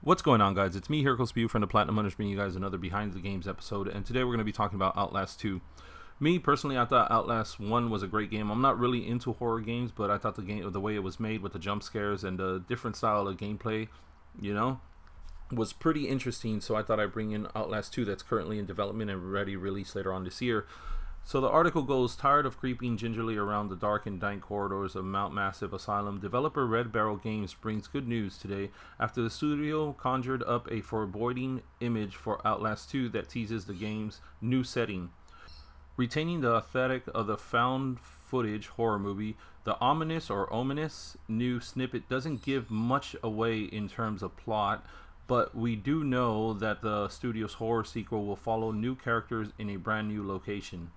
What's going on, guys? It's me, Hercule Spew from the Platinum Hunterz, bringing you guys another Behind the Games episode, and today we're going to be talking about Outlast 2. Me, personally, I thought Outlast 1 was a great game. I'm not really into horror games, but I thought the way it was made with the jump scares and the different style of gameplay, was pretty interesting, so I thought I'd bring in Outlast 2 that's currently in development and ready release later on this year. So the article goes, tired of creeping gingerly around the dark and dank corridors of Mount Massive Asylum, developer Red Barrel Games brings good news today after the studio conjured up a foreboding image for Outlast 2 that teases the game's new setting. Retaining the aesthetic of the found footage horror movie, the ominous new snippet doesn't give much away in terms of plot, but we do know that the studio's horror sequel will follow new characters in a brand new location.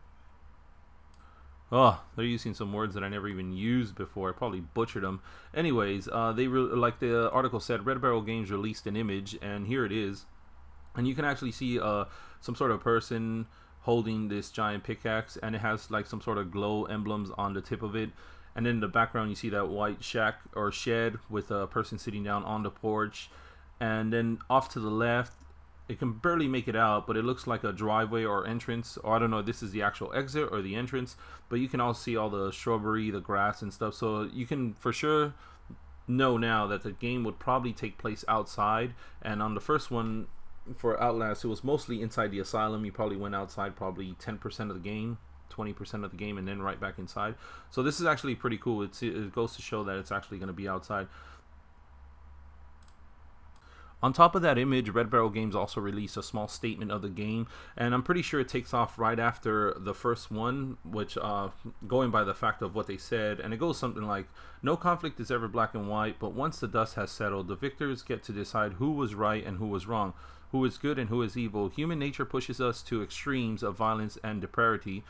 Oh, they're using some words that I never even used before. I probably butchered them. Anyways, like the article said, Red Barrel Games released an image, and here it is. And you can actually see some sort of person holding this giant pickaxe, and it has like some sort of glow emblems on the tip of it. And then in the background, you see that white shack or shed with a person sitting down on the porch. And then off to the left, it can barely make it out, but it looks like a driveway or entrance, or I don't know if this is the actual exit or the entrance, but you can also see all the shrubbery, the grass and stuff, so you can for sure know now that the game would probably take place outside. And on the first one for Outlast, it was mostly inside the asylum. You probably went outside probably 10% of the game, 20% of the game, and then right back inside. So this is actually pretty cool. It goes to show that it's actually going to be outside. On top of that image, Red Barrel Games also released a small statement of the game, and I'm pretty sure it takes off right after the first one, which going by the fact of what they said, and it goes something like, no conflict is ever black and white, but once the dust has settled, the victors get to decide who was right and who was wrong, who is good and who is evil. Human nature pushes us to extremes of violence and depravity,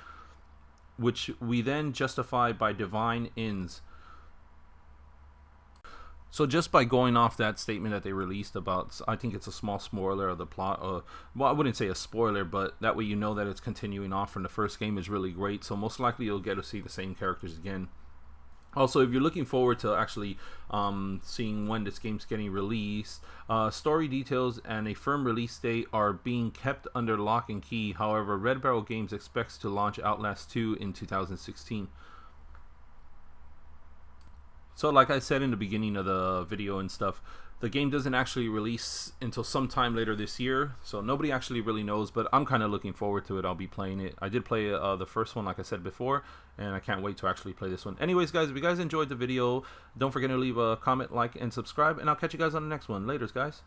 which we then justify by divine ends. So just by going off that statement that they released about, I think it's a small spoiler of the plot. Well, I wouldn't say a spoiler, but that way you know that it's continuing off from the first game is really great. So most likely you'll get to see the same characters again. Also, if you're looking forward to actually seeing when this game's getting released, story details and a firm release date are being kept under lock and key. However, Red Barrel Games expects to launch Outlast 2 in 2016. So like I said in the beginning of the video and stuff, the game doesn't actually release until sometime later this year, so nobody actually really knows, but I'm kind of looking forward to it. I'll be playing it. I did play the first one, like I said before, and I can't wait to actually play this one. Anyways, guys, if you guys enjoyed the video, don't forget to leave a comment, like, and subscribe, and I'll catch you guys on the next one. Laters, guys.